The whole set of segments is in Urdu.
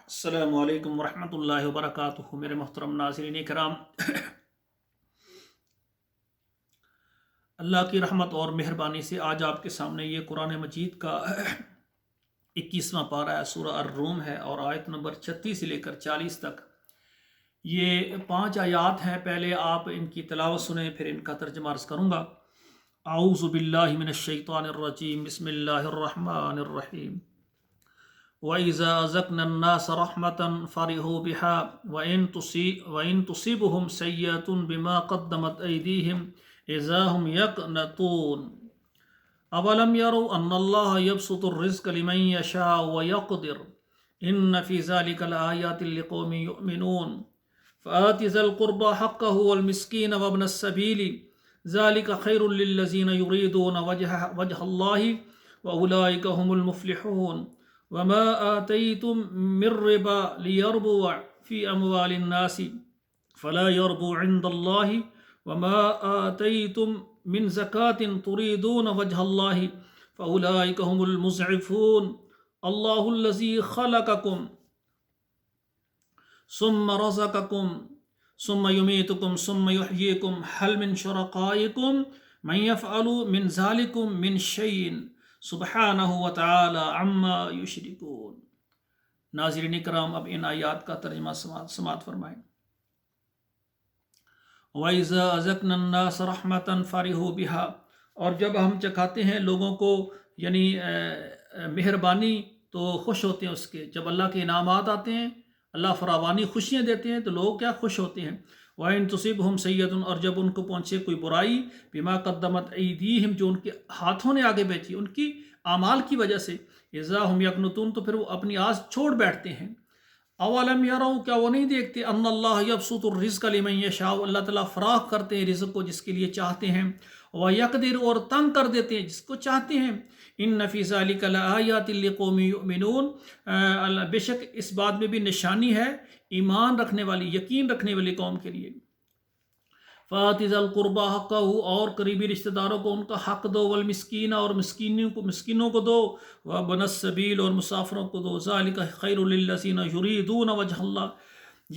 السلام علیکم ورحمۃ اللہ وبرکاتہ۔ میرے محترم ناظرین کرام، اللہ کی رحمت اور مہربانی سے آج آپ کے سامنے یہ قرآن مجید کا 21واں پارہ سورہ الروم ہے اور آیت نمبر 36 سے لے کر 40 تک یہ 5 آیات ہیں۔ پہلے آپ ان کی تلاوت سنیں، پھر ان کا ترجمہ عرض کروں گا۔ اعوذ باللہ من الشیطان الرجیم، بسم اللہ الرحمن الرحیم۔ وَإِذَا أَذَقْنَا النَّاسَ رَحْمَةً فَرِحُوا بِهَا وَإِن تُصِبْهُمْ سَيِّئَةٌ بِمَا قَدَّمَتْ أَيْدِيهِمْ إِذَا هُمْ يَقْنَطُونَ أَوَلَمْ يَرَوْا أَنَّ اللَّهَ يَبْسُطُ الرِّزْقَ لِمَن يَشَاءُ وَيَقْدِرُ إِنَّ فِي ذَلِكَ لَآيَاتٍ لِقَوْمٍ يُؤْمِنُونَ فَآتِ ذَا الْقُرْبَى حَقَّهُ وَالْمِسْكِينَ وَابْنَ السَّبِيلِ ذَلِكَ خَيْرٌ لِلَّذِينَ يُرِيدُونَ وَجْهَ اللَّهِ وَأُولَٰئِكَ هُمُ الْمُفْلِحُونَ وما آتيتم من ربا ليربو في أموال الناس فلا يربو عند الله وما آتيتم من زكاة تريدون وجه الله فأولئك هم المضعفون الله الذي خلقكم ثم رزقكم ثم يميتكم ثم يحييكم هل من شركائكم من يفعل من ذلكم من شيء سبحانہ وتعالی عما یشرکون۔ ناظرین کرام، اب ان آیات کا ترجمہ سماعت فرمائیں۔ وَإِذَا أَذَقْنَا النَّاسَ رَحْمَةً فَرِحُوا بِهَا، اور جب ہم چکھاتے ہیں لوگوں کو یعنی مہربانی تو خوش ہوتے ہیں اس کے۔ جب اللہ کے انعامات آتے ہیں، اللہ فراوانی خوشیاں دیتے ہیں تو لوگ کیا خوش ہوتے ہیں۔ وَإِن تُصِبْهُمْ سَيِّئَةٌ، اور جب ان کو پہنچے کوئی برائی، بِمَا قَدَّمَتْ أَيْدِيهِمْ، جو ان کے ہاتھوں نے آگے بیچی، ان کی اعمال کی وجہ سے، اِذَا هُمْ يَقْنُطُونَ، تو پھر وہ اپنی آس چھوڑ بیٹھتے ہیں۔ اولم يروا، کیا وہ نہیں دیکھتے، ان اللہ یبسط الرزق لمن یشاء، اللہ تعالیٰ فراخ کرتے ہیں رزق کو جس کے لیے چاہتے ہیں، ویقدر، اور تنگ کر دیتے ہیں جس کو چاہتے ہیں۔ ان فی ذلک لآیات لقوم یؤمنون، بے شک اس بات میں بھی نشانی ہے ایمان رکھنے والی، یقین رکھنے والی قوم کے لیے۔ فَآتِ ذَا الْقُرْبَى حَقَّهُ، اور قریبی رشتہ داروں کو ان کا حق دو، والمسکین، اور مسکینوں کو دو، وابن السبیل، اور مسافروں کو دو، ذَلِكَ خَيْرٌ لِلَّذِينَ يُرِيدُونَ وَجْهَ اللَّهِ،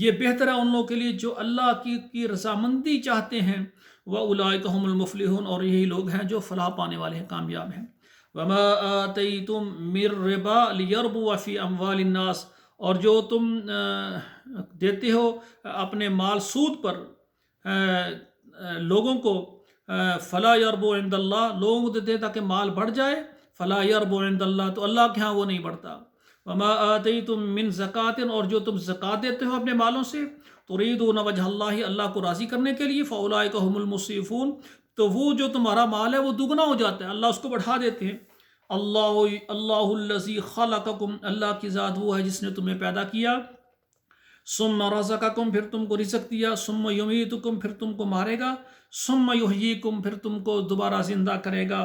یہ بہتر ہے ان لوگوں کے لیے جو اللہ کی رضامندی چاہتے ہیں۔ وَأُولَٰئِكَ هُمُ الْمُفْلِحُونَ، اور یہی لوگ ہیں جو فلاح پانے والے ہیں، کامیاب ہیں۔ وَمَا آتَيْتُم مِّن رِّبًا لِيَرْبُوَ فِي أَمْوَالِ النَّاسِ، اور جو تم دیتے ہو اپنے مال سود پر لوگوں کو، فلا یربو عند اللہ، لوگوں کو دیتے تاکہ مال بڑھ جائے، فلا یربو عند اللہ، تو اللہ کے ہاں وہ نہیں بڑھتا۔ وما آتیتم من زکوٰۃ، اور جو تم زکوٰۃ دیتے ہو اپنے مالوں سے، تریدون وجہ اللہ، اللہ کو راضی کرنے کے لیے، فاولئک هم المضعفون، تو وہ جو تمہارا مال ہے وہ دگنا ہو جاتا ہے، اللہ اس کو بڑھا دیتے ہیں۔ اللہ الذی خلقکم، اللہ کی ذات وہ ہے جس نے تمہیں پیدا کیا، ثم رزقکم، پھر تم کو رزق دیا، ثم یمیتکم، پھر تم کو مارے گا، ثم یحییکم، پھر تم کو دوبارہ زندہ کرے گا۔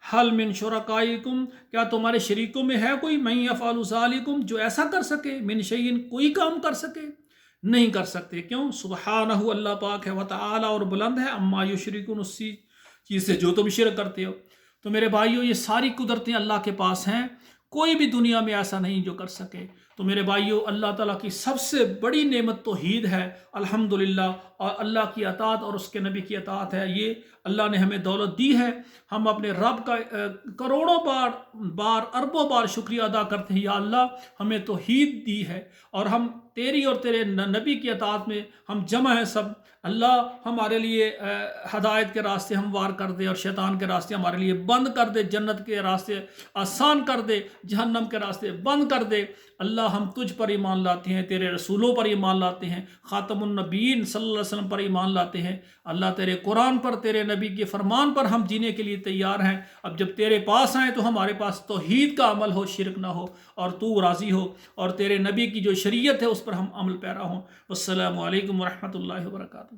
حل من شرکائکم، کیا تمہارے شریکوں میں ہے کوئی، من یفعل ذالکم، جو ایسا کر سکے، من شیء، کوئی کام کر سکے، نہیں کر سکتے۔ کیوں؟ سبحانہ، اللہ پاک ہے، وتعالی، اور بلند ہے، عما یشرکون، اس چیز سے جو تم شرک کرتے ہو۔ تو میرے بھائیو، یہ ساری قدرتیں اللہ کے پاس ہیں، کوئی بھی دنیا میں ایسا نہیں جو کر سکے۔ تو میرے بھائیو، اللہ تعالیٰ کی سب سے بڑی نعمت توحید ہے، الحمدللہ، اور اللہ کی اطاعت اور اس کے نبی کی اطاعت ہے۔ یہ اللہ نے ہمیں دولت دی ہے، ہم اپنے رب کا کروڑوں بار اربوں بار شکریہ ادا کرتے ہیں، یا اللہ ہمیں توحید دی ہے، اور ہم تیری اور تیرے نبی کی اطاعت میں ہم جمع ہیں سب۔ اللہ ہمارے لیے ہدایت کے راستے ہموار کر دے، اور شیطان کے راستے ہمارے لیے بند کر دے، جنت کے راستے آسان کر دے، جہنم کے راستے بند کر دے۔ اللہ ہم تجھ پر ایمان لاتے ہیں، تیرے رسولوں پر ایمان لاتے ہیں، خاتم النبیین صلی اللہ علیہ وسلم پر ایمان لاتے ہیں۔ اللہ تیرے قرآن پر، تیرے نبی کے فرمان پر ہم جینے کے لیے تیار ہیں۔ اب جب تیرے پاس آئیں تو ہمارے پاس توحید کا عمل ہو، شرک نہ ہو، اور تو راضی ہو، اور تیرے نبی کی جو شریعت ہے اس پر ہم عمل پیرا ہوں۔ والسلام علیکم ورحمۃ اللہ وبرکاتہ۔